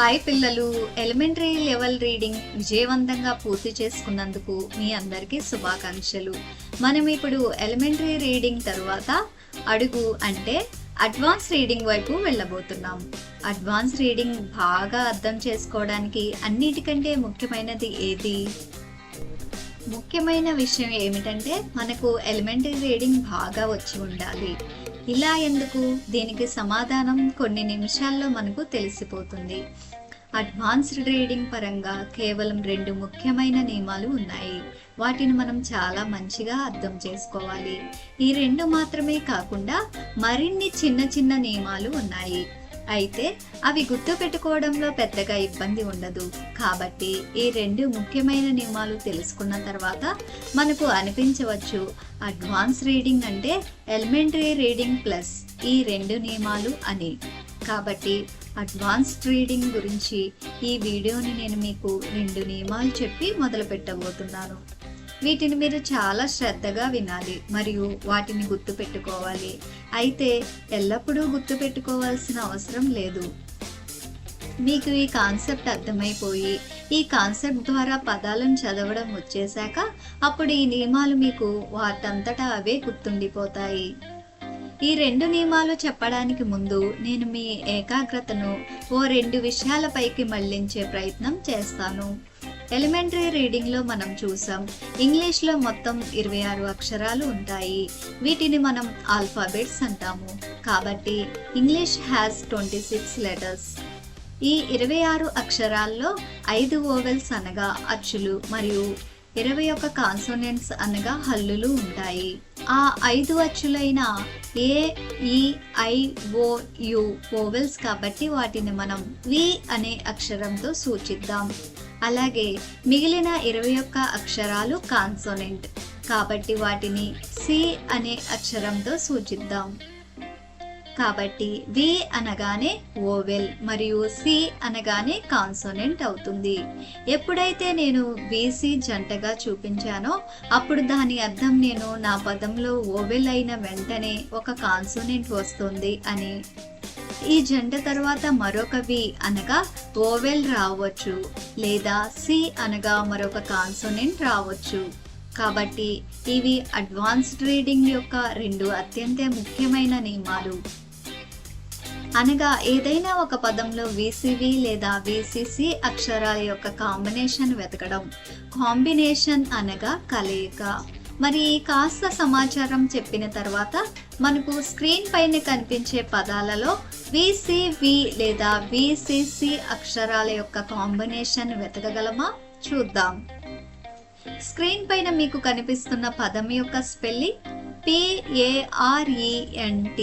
Hi పిల్లలు, elementary level reading విజయవంతంగా పూర్తి చేసుకున్నందుకు మీ అందరికీ శుభాకాంక్షలు. మనం ఇప్పుడు ఎలిమెంటరీ రీడింగ్ తర్వాత అడుగు అంటే అడ్వాన్స్ రీడింగ్ వైపు వెళ్ళబోతున్నాం. అడ్వాన్స్ రీడింగ్ బాగా అర్థం చేసుకోవడానికి అన్నిటికంటే ముఖ్యమైనది ఏది? ముఖ్యమైన విషయం ఏమిటంటే మనకు ఎలిమెంటరీ రీడింగ్ బాగా వచ్చి ఉండాలి. ఇలా ఎందుకు? దీనికి సమాధానం కొన్ని నిమిషాల్లో మనకు తెలిసిపోతుంది. అడ్వాన్స్డ్ రీడింగ్ పరంగా కేవలం 2 ముఖ్యమైన నియమాలు ఉన్నాయి. వాటిని మనం చాలా మంచిగా అర్థం చేసుకోవాలి. ఈ 2 మాత్రమే కాకుండా మరిన్ని చిన్న చిన్న నియమాలు ఉన్నాయి. అయితే అవి గుర్తు పెట్టుకోవడంలో పెద్దగా ఇబ్బంది ఉండదు. కాబట్టి ఈ 2 ముఖ్యమైన నియమాలు తెలుసుకున్న తర్వాత మనకు అనిపించవచ్చు అడ్వాన్స్ రీడింగ్ అంటే ఎలిమెంటరీ రీడింగ్ ప్లస్ ఈ 2 నియమాలు అని. కాబట్టి అడ్వాన్స్డ్ రీడింగ్ గురించి ఈ వీడియోని నేను మీకు 2 నియమాలు చెప్పి మొదలు పెట్టబోతున్నాను. వీటిని మీరు చాలా శ్రద్ధగా వినాలి మరియు వాటిని గుర్తు పెట్టుకోవాలి. అయితే ఎల్లప్పుడూ గుర్తు పెట్టుకోవాల్సిన అవసరం లేదు. మీకు ఈ కాన్సెప్ట్ అర్థమైపోయి ఈ కాన్సెప్ట్ ద్వారా పదాలను చదవడం వచ్చేశాక అప్పుడు ఈ నియమాలు మీకు వాటంతటా అవే గుర్తుండిపోతాయి. ఈ 2 నియమాలు చెప్పడానికి ముందు నేను మీ ఏకాగ్రతను ఓ 2 విషయాలపైకి మళ్లించే ప్రయత్నం చేస్తాను. ఎలిమెంటరీ రీడింగ్లో మనం చూసాం, ఇంగ్లీష్లో మొత్తం 26 అక్షరాలు ఉంటాయి. వీటిని మనం ఆల్ఫాబెట్స్ అంటాము. కాబట్టి ఇంగ్లీష్ హ్యాస్ 26 లెటర్స్. ఈ 26 అక్షరాల్లో 5 ఓవెల్స్ అనగా అచ్చులు మరియు 21 కాన్సోనెంట్స్ అనగా హల్లులు ఉంటాయి. ఆ 5 అచ్చులైన ఏ, ఈ, ఐ, ఓ, యు ఓవెల్స్ కాబట్టి వాటిని మనం వి అనే అక్షరంతో సూచిద్దాం. అలాగే మిగిలిన 21 అక్షరాలు కాన్సోనెంట్ కాబట్టి వాటిని సి అనే అక్షరంతో సూచిద్దాం. కాబట్టి వి అనగానే ఓవెల్ మరియు సి అనగానే కాన్సోనెంట్ అవుతుంది. ఎప్పుడైతే నేను విసి జంటగా చూపించానో అప్పుడు దాని అర్థం నేను నా పదంలో ఓవెల్ అయిన వెంటనే ఒక కాన్సోనెంట్ వస్తుంది అని. ఈ జంట తర్వాత మరొక వి అనగా ఓవెల్ రావచ్చు లేదా సి అనగా మరొక కాన్సోనెంట్ రావచ్చు. కాబట్టి ఇవి అడ్వాన్స్డ్ రీడింగ్ యొక్క 2 అత్యంత ముఖ్యమైన నియమాలు. అనగా ఏదైనా ఒక పదంలో విసివి లేదా విసిసి అక్షరాల యొక్క కాంబినేషన్ వెతకడం. కాంబినేషన్ అనగా కలయిక. మరి కాస్త సమాచారం చెప్పిన తర్వాత మనకు స్క్రీన్ పైన కనిపించే పదాలలో విసివి లేదా విసిసి అక్షరాల యొక్క కాంబినేషన్ వెతకగలమా? చూద్దాం. స్క్రీన్ పైన మీకు కనిపిస్తున్న పదం యొక్క స్పెల్లింగ్ PARENT.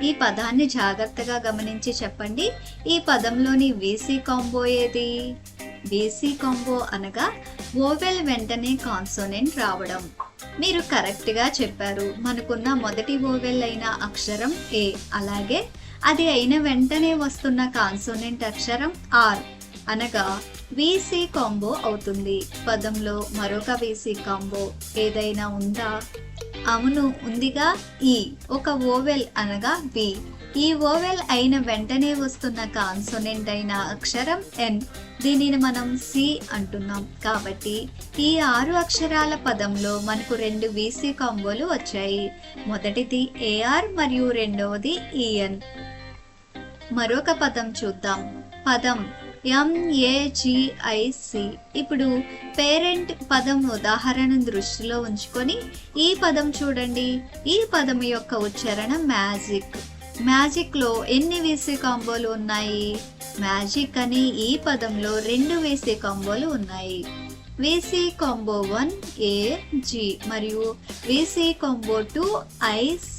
ఈ పదాన్ని జాగ్రత్తగా గమనించి చెప్పండి. ఈ పదంలోని విసి కాంబో ఏది? విసి కాంబో అనగా ఓవెల్ వెంటనే కాన్సోనెంట్ రావడం. మీరు కరెక్ట్గా చెప్పారు. మనకున్న మొదటి ఓవెల్ అయిన అక్షరం ఏ, అలాగే అది అయిన వెంటనే వస్తున్న కాన్సోనెంట్ అక్షరం ఆర్ అనగా విసి కాంబో అవుతుంది. పదంలో మరొక విసి కాంబో ఏదైనా ఉందా? అవును, ఉందిగా. ఈ ఒక ఓవెల్ అనగా వి. ఈ ఓవెల్ అయిన వెంటనే వస్తున్న కాన్సోనెంట్ అయిన అక్షరం ఎన్. దీనిని మనం సి అంటున్నాం. కాబట్టి ఈ 6 అక్షరాల పదంలో మనకు 2 విసి కాంబోలు వచ్చాయి. మొదటిది ఏఆర్ మరియు రెండవది ఈఎన్. మరొక పదం చూద్దాం. పదం MAGIC. ఇప్పుడు పేరెంట్ పదం ఉదాహరణ దృష్టిలో ఉంచుకొని ఈ పదం చూడండి. ఈ పదం యొక్క ఉచ్చారణ మ్యాజిక్. మ్యాజిక్ లో ఎన్ని విసి కాంబోలు ఉన్నాయి? మ్యాజిక్ అని ఈ పదంలో 2 విసి కాంబోలు ఉన్నాయి. విసి కాంబో 1 AG మరియు విసి కాంబో 2 IC.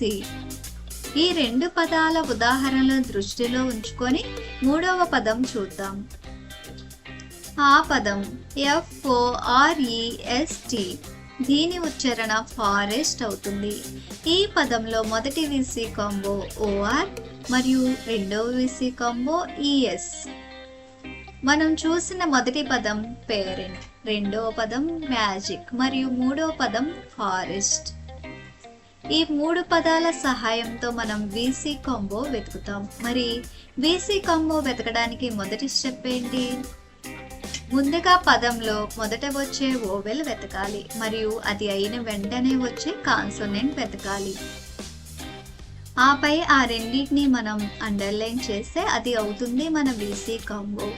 ఈ 2 పదాల ఉదాహరణలను దృష్టిలో ఉంచుకొని 3వ పదం చూద్దాం. ఆ పదం FOREST. దీని ఉచ్చారణ ఫారెస్ట్ అవుతుంది. ఈ పదంలో మొదటి విసి కాంబో OR మరియు రెండవ విసి కాంబో ES. మనం చూసిన మొదటి పదం పేరెంట్, రెండవ పదం మ్యాజిక్ మరియు 3వ పదం ఫారెస్ట్. ఈ 3 పదాల సహాయంతో మనం వీసీ కాంబో వెతుకుతాం. మరి వీసీ కాంబో వెతకడానికి మొదటి స్టెప్ ఏంటి? ముందుగా పదంలో మొదట వచ్చే వోవెల్ వెతకాలి మరియు అది అయిన వెంటనే వచ్చే కాన్సోనెంట్ వెతకాలి. ఆపై ఆ రెండింటిని మనం అండర్లైన్ చేస్తే అది అవుతుంది మన వీసీ కాంబో.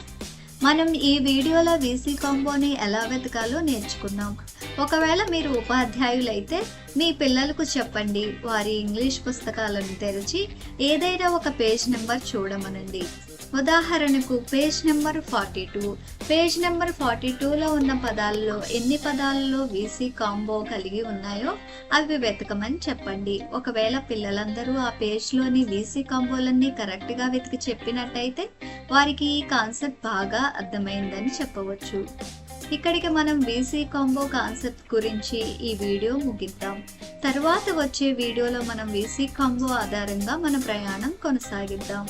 మనం ఈ వీడియోలో వీసీ కాంబోని ఎలా వెతకాలో నేర్చుకున్నాం. ఒకవేళ మీరు ఉపాధ్యాయులైతే మీ పిల్లలకు చెప్పండి, వారి ఇంగ్లీష్ పుస్తకాలను తెరిచి ఏదైనా ఒక పేజ్ నెంబర్ చూడమనండి. ఉదాహరణకు పేజ్ నెంబర్ 42. పేజ్ నెంబర్ 42లో ఉన్న పదాలలో ఎన్ని పదాలలో వీసీ కాంబో కలిగి ఉన్నాయో అవి వెతకమని చెప్పండి. ఒకవేళ పిల్లలందరూ ఆ పేజ్లోని వీసీ కాంబోలన్నీ కరెక్ట్గా వెతికి చెప్పినట్టయితే వారికి ఈ కాన్సెప్ట్ బాగా అర్థమైందని చెప్పవచ్చు. ఇక్కడికి మనం వీసీ కాంబో కాన్సెప్ట్ గురించి ఈ వీడియో ముగిద్దాం. తర్వాత వచ్చే వీడియోలో మనం వీసీ కాంబో ఆధారంగా మన ప్రయాణం కొనసాగిద్దాం.